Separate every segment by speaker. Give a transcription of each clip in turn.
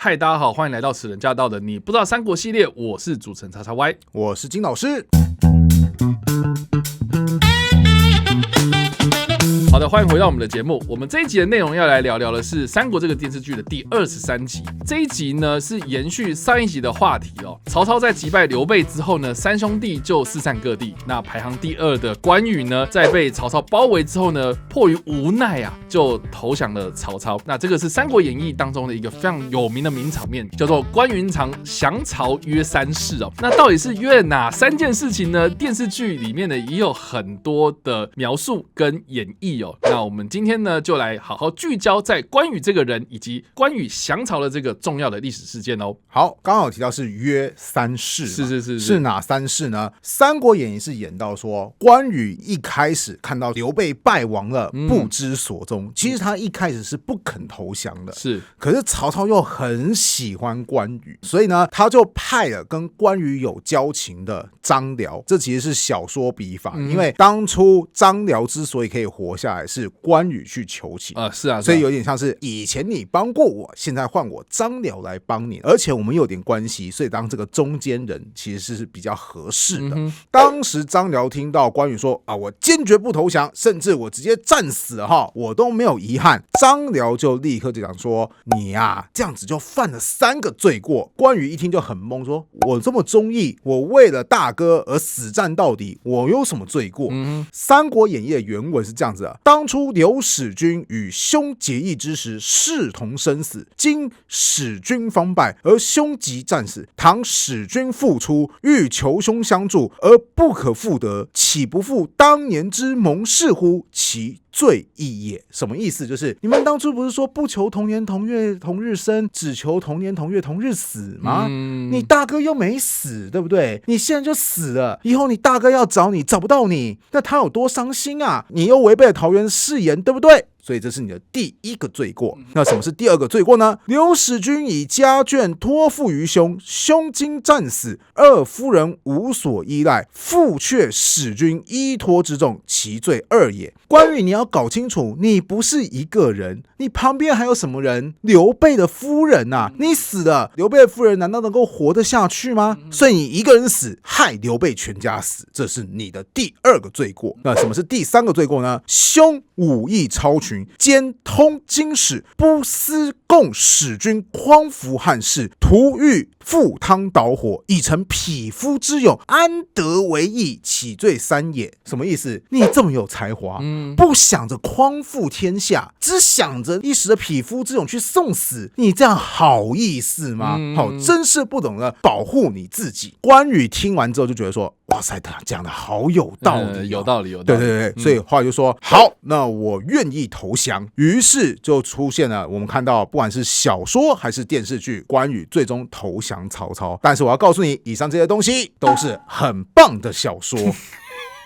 Speaker 1: 嗨，大家好，欢迎来到此人驾到的你不知道三国系列，我是主持人叉叉 Y，
Speaker 2: 我是金老师。
Speaker 1: 好的，欢迎回到我们的节目。我们这一集的内容要来聊聊的是《三国》这个电视剧的第23集。这一集呢是延续上一集的话题哦。曹操在击败刘备之后呢，三兄弟就四散各地。那排行第2的关羽呢，在被曹操包围之后呢，迫于无奈啊，就投降了曹操。那这个是《三国演义》当中的一个非常有名的名场面，叫做关云长降曹约3事哦。那到底是约哪3件事情呢？电视剧里面呢也有很多的描述跟演绎哦。那我们今天呢，就来好好聚焦在关羽这个人，以及关羽降曹的这个重要的历史事件哦。
Speaker 2: 好，刚好提到是约3事，是哪3事呢？《三国演义》是演到说，关羽一开始看到刘备败亡了，不知所踪。其实他一开始是不肯投降的，可是曹操又很喜欢关羽，所以呢，他就派了跟关羽有交情的张辽。这其实是小说笔法，因为当初张辽之所以可以活下来，是关羽去求情所以有点像是以前你帮过我，现在换我张辽来帮你，而且我们有点关系，所以当这个中间人其实是比较合适的。当时张辽听到关羽说我坚决不投降，甚至我直接战死我都没有遗憾，张辽就立刻就讲说，你这样子就犯了3个罪过。关羽一听就很懵，说我这么忠义，我为了大哥而死战到底，我有什么罪过？三国演义的原文是这样子的，当初刘使君与兄结义之时，视同生死。今使君方败，而兄即战死。倘使君复出，欲求兄相助，而不可复得，岂不负当年之盟誓乎？其罪亦也。什么意思？就是你们当初不是说不求同年同月同日生，只求同年同月同日死吗？你大哥又没死，对不对？你现在就死了，以后你大哥要找你找不到你，那他有多伤心啊？你又违背了桃园誓言，对不对？所以这是你的第1个罪过。那什么是第2个罪过呢？刘使君以家眷托付于兄，兄今战死，二夫人无所依赖，父却使君依托之重，其罪2也。关羽，你要搞清楚，你不是一个人，你旁边还有什么人？刘备的夫人啊，你死了，刘备的夫人难道能够活得下去吗？所以你一个人死，害刘备全家死，这是你的第2个罪过。那什么是第3个罪过呢？兄武艺超群，兼通经史，不思共使君匡扶汉室，徒欲赴汤蹈火，以成匹夫之勇，安得为义？其罪3也。什么意思？你这么有才华，不想着匡扶天下，只想着一时的匹夫之勇去送死，你这样好意思吗？真是不懂得保护你自己。关羽听完之后就觉得说，哇塞，他讲的好有道理，
Speaker 1: 有道理。
Speaker 2: 对，所以后来就说好，那我愿意投降。于是就出现了我们看到不管是小说还是电视剧，关羽最终投降曹操。但是我要告诉你，以上这些东西都是很棒的小说。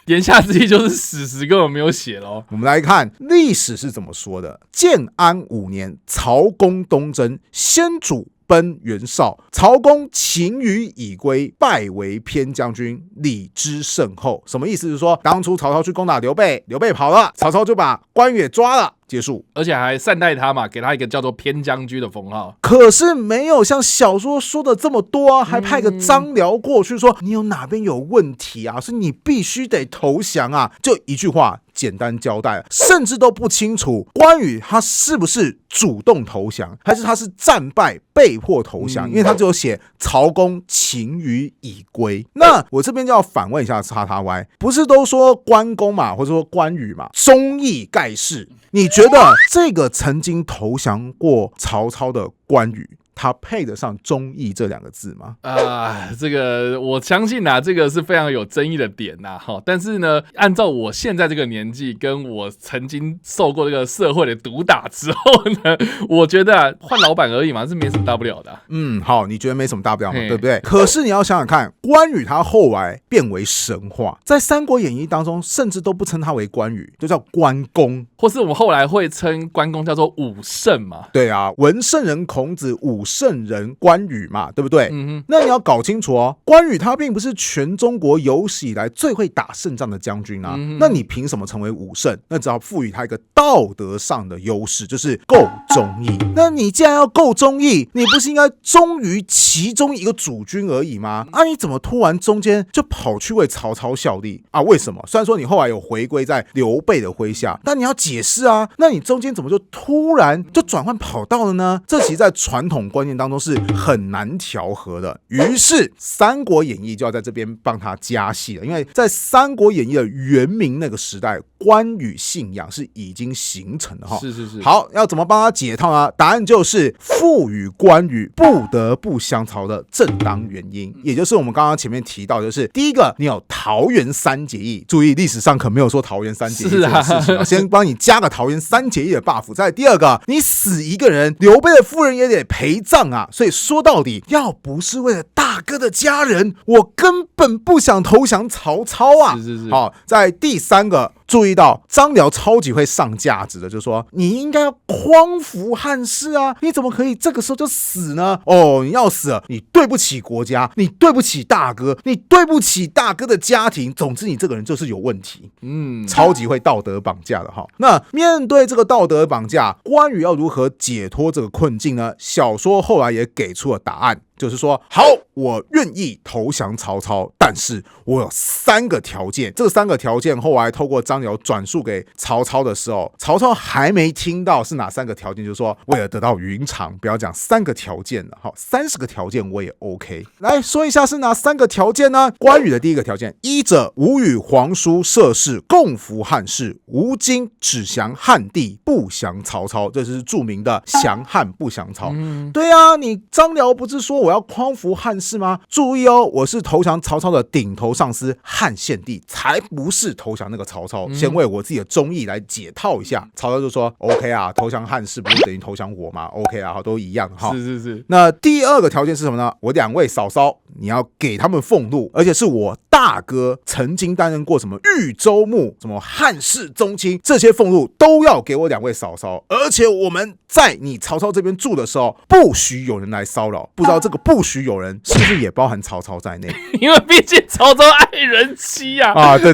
Speaker 1: 言下之意就是史实根本没有写咯。
Speaker 2: 我们来看历史是怎么说的。建安5年，曹公东征，先主奔袁绍，曹公擒于已归，拜为偏将军，礼之甚厚。什么意思？是说当初曹操去攻打刘备，刘备跑了，曹操就把关羽抓了，结束，
Speaker 1: 而且还善待他嘛，给他一个叫做偏将军的封号。
Speaker 2: 可是没有像小说说的这么多还派个张辽过去说，你有哪边有问题啊，所以你必须得投降啊，就一句话简单交代，甚至都不清楚关羽他是不是主动投降，还是他是战败被迫投降，因为他只有写曹公擒于已归。那我这边就要反问一下叉叉 Y， 不是都说关公嘛，或者说关羽嘛，忠义盖世，你觉得这个曾经投降过曹操的关羽，他配得上忠义这2个字吗？
Speaker 1: 这个我相信这个是非常有争议的点但是呢，按照我现在这个年纪，跟我曾经受过这个社会的毒打之后呢，我觉得换老板而已嘛，是没什么大不了的。
Speaker 2: 好，你觉得没什么大不了嘛，对不对？可是你要想想看，关羽他后来变为神话，在《三国演义》当中，甚至都不称他为关羽，就叫关公，
Speaker 1: 或是我们后来会称关公叫做武圣嘛。
Speaker 2: 对啊，文圣人孔子，武圣人关羽嘛，对不对？那你要搞清楚哦，关羽他并不是全中国有史以来最会打胜仗的将军啊，那你凭什么成为武圣？那只要赋予他一个道德上的优势，就是够忠义。那你既然要够忠义，你不是应该忠于其中一个主君而已吗？你怎么突然中间就跑去为曹操效力啊？为什么？虽然说你后来有回归在刘备的麾下，但你要解释啊。那你中间怎么就突然就转换跑道了呢？这其实在传统观念当中是很难调和的。于是《三国演义》就要在这边帮他加戏了，因为在《三国演义》的元明那个时代，关羽信仰是已经形成了。
Speaker 1: 是。
Speaker 2: 好，要怎么帮他解套呢？答案就是赋予关羽不得不降曹的正当原因，也就是我们刚刚前面提到，就是第一个，你有桃园三结义，注意历史上可没有说桃园三结义这件事情，先帮你加个桃园三结义的 buff。再第二个，你死一个人，刘备的夫人也得陪葬啊，所以说到底，要不是为了大哥的家人，我根本不想投降曹操啊。
Speaker 1: 是。
Speaker 2: 好，在第三个，注意到张辽超级会上价值的，就是说你应该要匡扶汉室啊，你怎么可以这个时候就死呢？你要死了，你对不起国家，你对不起大哥，你对不起大哥的家庭，总之你这个人就是有问题。超级会道德绑架的哈。那面对这个道德绑架，关羽要如何解脱这个困境呢？小说后来也给出了答案，就是说，好，我愿意投降曹操，但是我有3个条件。这3个条件后来透过张辽转述给曹操的时候，曹操还没听到是哪3个条件，就是说为了得到云长，不要讲3个条件了，好，30个条件我也 OK。来说一下是哪3个条件呢？关羽的第一个条件，一者吾与皇叔射士共扶汉室，吾今只降汉地，不降曹操。这是著名的降汉不降曹。对啊，你张辽不是说我要匡扶汉室吗？注意哦，我是投降曹操的顶头上司汉献帝，才不是投降那个曹操。先为我自己的忠义来解套一下。曹操就说 OK 啊，投降汉室不是等于投降我吗？ OK 啊，都一样哈。
Speaker 1: 是。
Speaker 2: 那第二个条件是什么呢？我2位嫂嫂，你要给他们俸禄，而且是我大哥曾经担任过什么豫州牧、什么汉室宗亲，这些俸禄都要给我2位嫂嫂。而且我们在你曹操这边住的时候，不许有人来骚扰。不知道这个不许有人是不是也包含曹操在内？
Speaker 1: 因为毕竟曹操爱人妻啊。
Speaker 2: 对。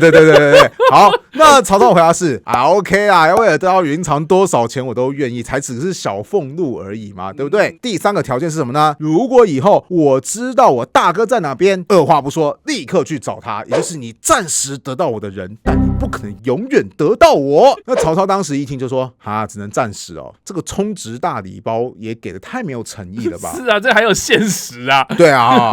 Speaker 2: 好，那曹操回答是OK 啊，为了得到云长多少钱我都愿意，才只是小俸禄而已嘛，对不对？第3个条件是什么呢？如果以后我知道我大哥在哪边，二话不说立刻去找他，也就是你暂时得到我的人，但你不可能永远得到我。那曹操当时一听就说只能暂时哦，这个充值大礼包也给的太没有诚意了吧？
Speaker 1: 是啊，这还有现实啊。
Speaker 2: 对啊，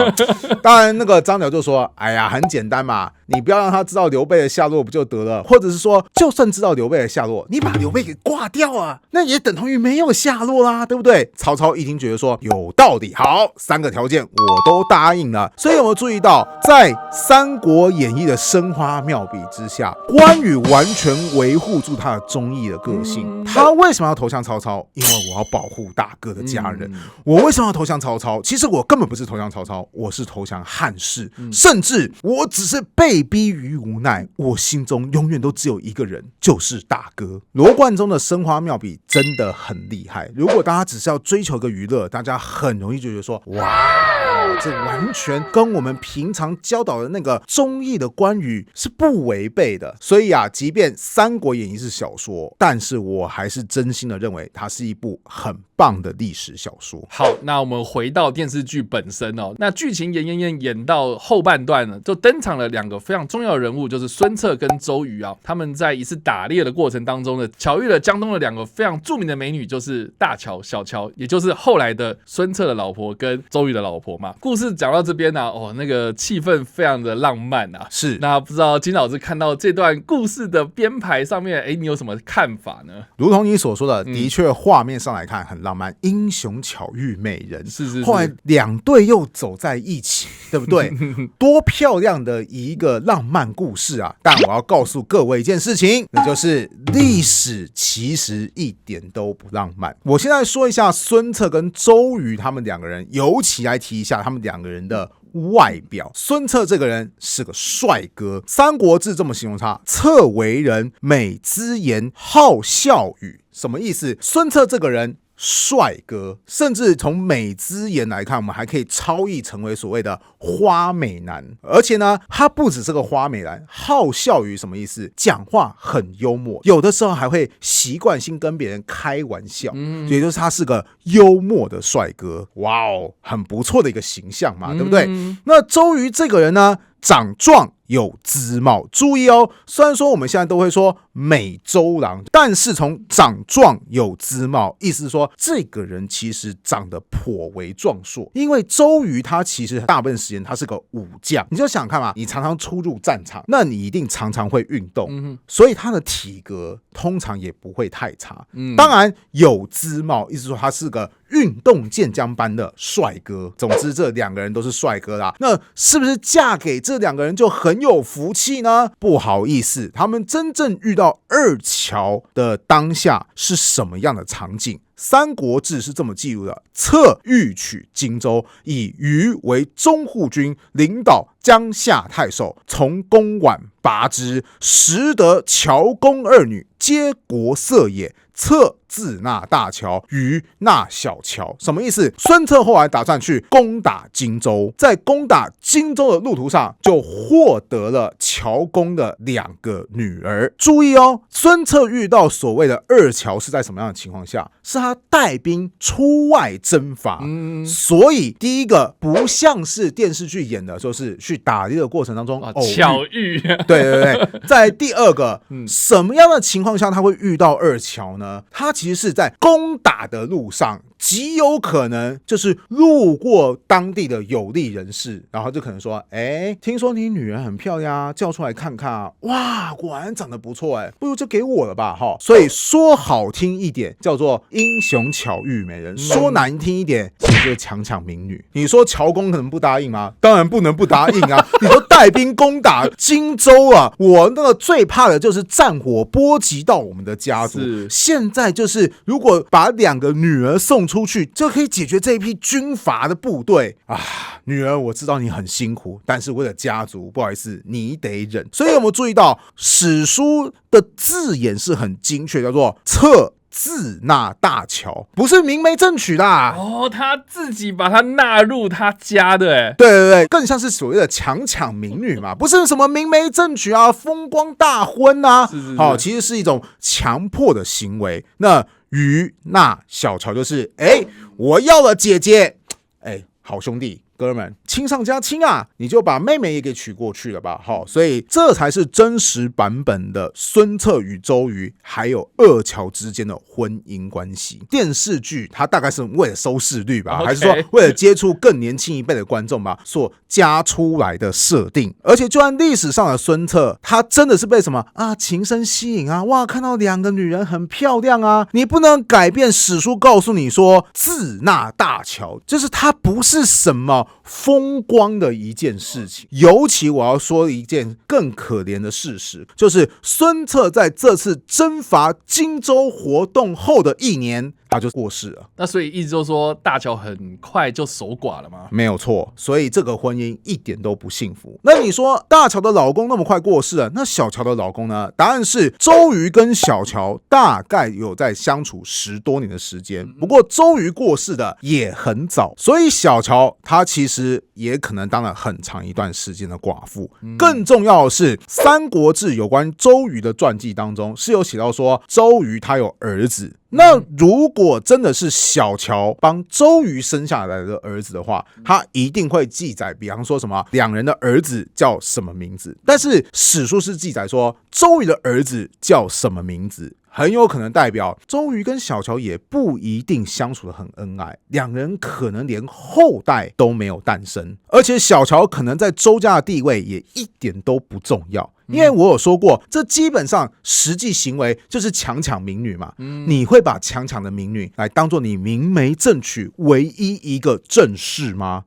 Speaker 2: 当然那个张辽就说哎呀，很简单嘛，你不要让他知道刘备的下落不就得了，或者是说就算知道刘备的下落，你把刘备给挂掉啊，那也等同于没有下落啦，对不对？曹操一听觉得说有道理，好，3个条件我都答应了。所以有没有注意到，在《三国演义》的生花妙笔之下，关羽完全维护住他的忠义的个性。他为什么要投降曹操？因为我要保护大哥的家人。我为什么要投降曹操？其实我根本不是投降曹操，我是投降汉室，甚至我只是被逼于无奈，我心中永远都只有一个人，就是大哥。罗贯中的生花妙笔真的很厉害，如果大家只是要追求个娱乐，大家很容易就觉得说哇，这完全跟我们平常教导的那个忠义的关羽是不违背的。所以即便《三国演义》是小说，但是我还是真心的认为它是一部很棒的历史小说。
Speaker 1: 好，那我们回到电视剧本身哦。那剧情演到后半段呢，就登场了2个非常重要的人物，就是孙策跟周瑜啊。他们在一次打猎的过程当中呢，巧遇了江东的2个非常著名的美女，就是大乔、小乔，也就是后来的孙策的老婆跟周瑜的老婆嘛。故事讲到这边呢，那个气氛非常的浪漫啊。
Speaker 2: 是，
Speaker 1: 那不知道金老师看到这段故事的编排上面，你有什么看法呢？
Speaker 2: 如同你所说的，的确画面上来看很浪漫，英雄巧遇美人，
Speaker 1: 是。
Speaker 2: 后来2队又走在一起，对不对？多漂亮的一个浪漫故事啊！但我要告诉各位一件事情，那就是历史其实一点都不浪漫。我现在说一下孙策跟周瑜他们2个人，尤其来提一下他们2个人的外表。孙策这个人是个帅哥，《三国志》这么形容他：策为人，美姿颜，好笑语。什么意思？孙策这个人帅哥，甚至从美姿颜来看，我们还可以超译成为所谓的花美男。而且呢，他不只是个花美男，好笑于什么意思？讲话很幽默，有的时候还会习惯性跟别人开玩笑，也就是他是个幽默的帅哥。哇哦，很不错的一个形象嘛，对不对？那周瑜这个人呢，长壮有姿貌，注意哦，虽然说我们现在都会说美周郎，但是从长壮有姿貌，意思是说这个人其实长得颇为壮硕。因为周瑜他其实大部分时间他是个武将，你就想看嘛，你常常出入战场，那你一定常常会运动，所以他的体格通常也不会太差。当然有姿貌，意思说他是个运动健将般的帅哥。总之这两个人都是帅哥啦，那是不是嫁给这两个人就很有福气呢？不好意思，他们真正遇到二乔的当下是什么样的场景？三国志是这么记录的：策欲取荆州，以虞为中护军，领导江夏太守，从公宛拔之，识得乔公二女，皆国色也。策自纳大乔，虞纳小乔。什么意思？孙策后来打算去攻打荆州，在攻打荆州的路途上，就获得了乔公的2个女儿。注意哦，孙策遇到所谓的二乔是在什么样的情况下？是他带兵出外征伐，所以第一个不像是电视剧演的，就是去打猎的过程当中
Speaker 1: 巧遇。
Speaker 2: 对对对。在第二个，什么样的情况下他会遇到二乔呢？他其实是在攻打的路上，极有可能就是路过当地的有利人士，然后就可能说，听说你女人很漂亮啊，叫出来看看啊，哇，果然长得不错不如就给我了吧。所以说好听一点叫做英雄巧遇美人，说难听一点其实就是强抢民女。你说乔公可能不答应吗？当然不能不答应啊。你说带兵攻打荆州啊，我那个最怕的就是战火波及到我们的家族。现在就是如果把2个女儿送出去，就可以解决这一批军阀的部队啊。女儿，我知道你很辛苦，但是为了家族，不好意思，你得忍。所以有没有注意到史书的字眼是很精确，叫做策自纳大乔，不是明媒正娶啦。
Speaker 1: 他自己把他纳入他家的。
Speaker 2: 对对对，更像是所谓的强抢民女嘛，不是什么明媒正娶啊，风光大婚啊。其实是一种强迫的行为。那虞纳小乔就是我要了姐姐，好兄弟哥们，亲上加亲啊，你就把妹妹也给娶过去了吧。所以这才是真实版本的孙策与周瑜还有二乔之间的婚姻关系。电视剧它大概是为了收视率吧，还是说为了接触更年轻一辈的观众吧所加出来的设定。而且就按历史上的孙策，他真的是被什么情深吸引啊，哇，看到2个女人很漂亮啊，你不能改变史书告诉你说自纳大乔，就是他不是什么风光的一件事情。尤其我要说一件更可怜的事实，就是孙策在这次征伐荆州活动后的1年他就过世了。
Speaker 1: 那所以意思就是说大乔很快就守寡了吗？
Speaker 2: 没有错，所以这个婚姻一点都不幸福。那你说大乔的老公那么快过世了，那小乔的老公呢？答案是周瑜跟小乔大概有在相处10多年的时间，不过周瑜过世的也很早，所以小乔他其实也可能当了很长一段时间的寡妇。更重要的是，《三国志》有关周瑜的传记当中是有写到说，周瑜他有儿子。那如果真的是小乔帮周瑜生下来的儿子的话，他一定会记载，比方说什么2人的儿子叫什么名字，但是史书是记载说周瑜的儿子叫什么名字，很有可能代表周瑜跟小乔也不一定相处得很恩爱，2人可能连后代都没有诞生，而且小乔可能在周家的地位也一点都不重要。因为我有说过，这基本上实际行为就是强抢民女嘛。你会把强抢的民女来当做你明媒正娶唯一一个正室吗？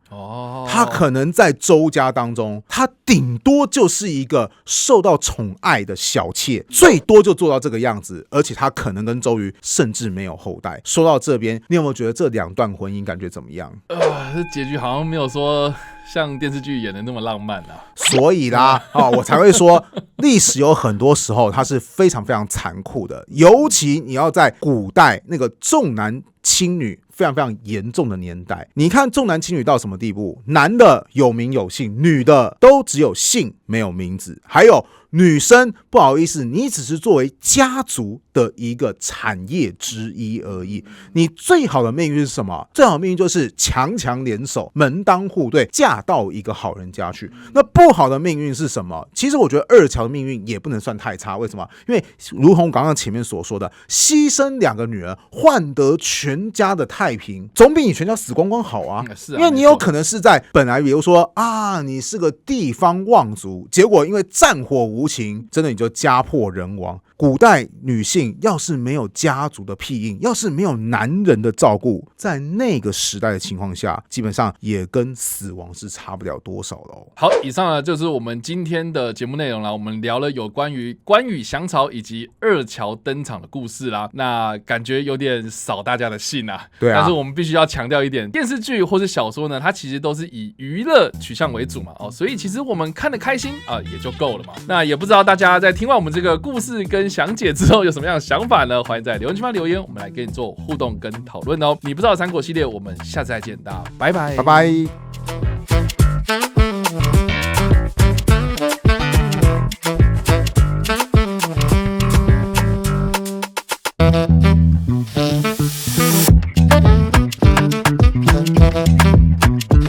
Speaker 2: 他可能在周家当中，他顶多就是一个受到宠爱的小妾，最多就做到这个样子，而且他可能跟周瑜甚至没有后代。说到这边，你有没有觉得这2段婚姻感觉怎么样？
Speaker 1: 这结局好像没有说像电视剧演的那么浪漫啊。
Speaker 2: 所以啦，我才会说历史有很多时候它是非常非常残酷的，尤其你要在古代那个重男轻女非常非常严重的年代。你看重男轻女到什么地步？男的有名有姓，女的都只有姓没有名字，还有女生不好意思，你只是作为家族的一个产业之一而已。你最好的命运是什么？最好的命运就是强强联手，门当户对，嫁到一个好人家去。那不好的命运是什么？其实我觉得二乔的命运也不能算太差。为什么？因为如同刚刚前面所说的，牺牲2个女儿换得全家的太平，总比你全家死光光好啊。因为你有可能是在本来比如说啊，你是个地方望族，结果因为战火无情，真的你就家破人亡。古代女性要是没有家族的庇荫，要是没有男人的照顾，在那个时代的情况下，基本上也跟死亡是差不了多少了。
Speaker 1: 好，以上呢就是我们今天的节目内容啦。我们聊了有关于关羽降曹以及二乔登场的故事啦。那感觉有点扫大家的兴啊。
Speaker 2: 对啊。
Speaker 1: 但是我们必须要强调一点，电视剧或是小说呢，它其实都是以娱乐取向为主嘛。所以其实我们看得开心啊，也就够了嘛。那也不知道大家在听完我们这个故事跟详解之后有什么样的想法呢？欢迎在留言区留言，我们来跟你做互动跟讨论哦。你不知道三国系列，我们下次再见，大家拜拜，
Speaker 2: 拜拜。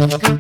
Speaker 3: Thank you.